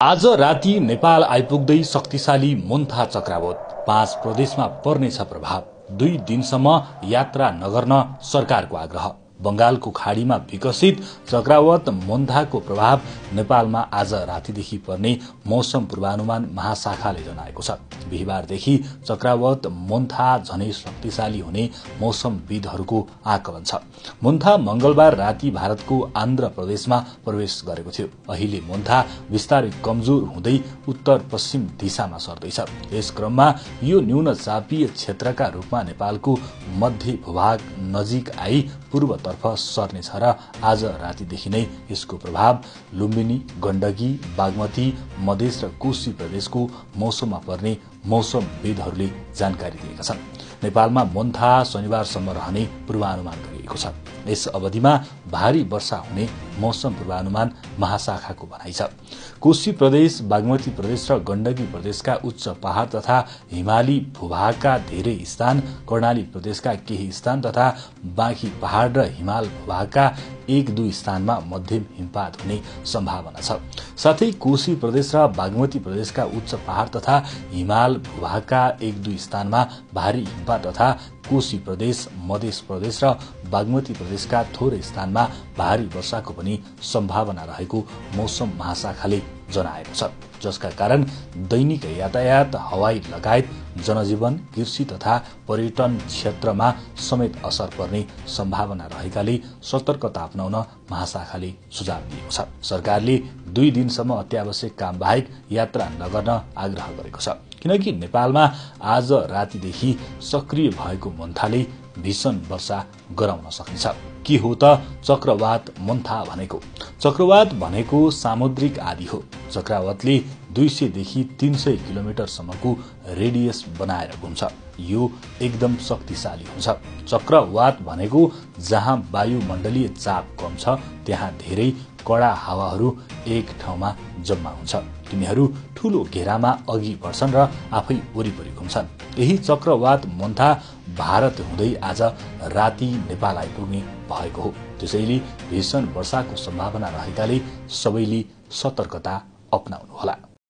आज राति नेपाल आइपुग्दै शक्तिशाली मोन्था चक्रवात 5 प्रदेशमा पर्नेछ प्रभाव। 2 दिनसम्म यात्रा नगर्न सरकारको आग्रह। बंगालको खाड़ीमा विकसित चक्रवात मोन्थाको प्रभाव नेपालमा आज रातिदेखि पर्ने मौसम पूर्वानुमान महाशाखाले जनाएको छ। बिहीबारदेखि चक्रवात मोन्था झनै शक्तिशाली हुने मौसमविदहरूको आकलन छ। मोन्था मंगलबार राति भारतको आन्ध्र प्रदेशमा प्रवेश गरेको थियो। अहिले मोन्था विस्तारै कमजोर हुँदै उत्तर पश्चिम दिशामा सर्दैछ। यस क्रममा यो न्यून चापीय क्षेत्रका रूपमा नेपालको मध्य भूभाग नजिक आई पूर्वतर्फ सर्नेछ र आज रातिदेखि नै यसको प्रभाव लुम्बिनी, गण्डकी, बागमती, मधेस र कोशी प्रदेशको मौसममा पर्ने मौसमविदहरूले जानकारी दिएका छन्। नेपालमा मोन्था शनिबारसम्म रहने पूर्वानुमान गरिएको छ। यस अवधिमा भारी वर्षा हुने मौसम पूर्वानुमान महाशाखाको भनाइ छ। कोशी प्रदेश, बागमती प्रदेश र गण्डकी प्रदेशका उच्च पहाड़ तथा हिमाली भूभागका धेरै स्थान, कर्णाली प्रदेशका केही स्थान तथा बाँकी पहाड़ र हिमाल भूभागका 1-2 स्थानमा मध्यम हिमपात हुने सम्भावना छ। साथै कोशी प्रदेश र बागमती प्रदेशका उच्च पहाड़ तथा हिमाल भूभागका 1-2 स्थानमा भारी हिमपात तथा कोशी प्रदेश, मधेस प्रदेश र बागमती प्रदेशका थोरै स्थानमा भारी वर्षाको पनि सम्भावना रहेको मौसम महाशाखाले जनाएको छ, जसका कारण दैनिक यातायात, हवाई लगायत जनजीवन, कृषि तथा पर्यटन क्षेत्रमा समेत असर पर्ने सम्भावना रहेकाले सतर्कता अपनाउन महाशाखाले सुझाव दिएको छ। सरकारले 2 दिनसम्म अत्यावश्यक काम बाहेक यात्रा नगर्न आग्रह गरेको छ, किनकि नेपालमा आज रातिदेखि सक्रिय भएको मोन्थाले भीषण वर्षा गराउन सक्नेछ। के हो त चक्रवात मोन्था भनेको? चक्रवात भनेको सामुद्रिक आँधी हो। चक्रवातले 200 देखि 300 किलोमिटरसम्मको रेडियस बनाएर घुम्छ। यो एकदम शक्तिशाली हुन्छ। चक्रवात भनेको जहाँ वायुमण्डलीय चाप कम छ त्यहाँ धेरै कडा हावाहरू एक ठाउँमा जम्मा हुन्छ। तिनीहरू ठूलो घेरामा अघि बढ्छन् र आफै वरिपरि घुम्छन्। यही चक्रवात मोन्था भारत हुँदै आज राति नेपाल आइपुग्ने भएको हो। त्यसैले भीषण वर्षाको सम्भावना रहेकाले सबैले सतर्कता अपनाउनुहोला।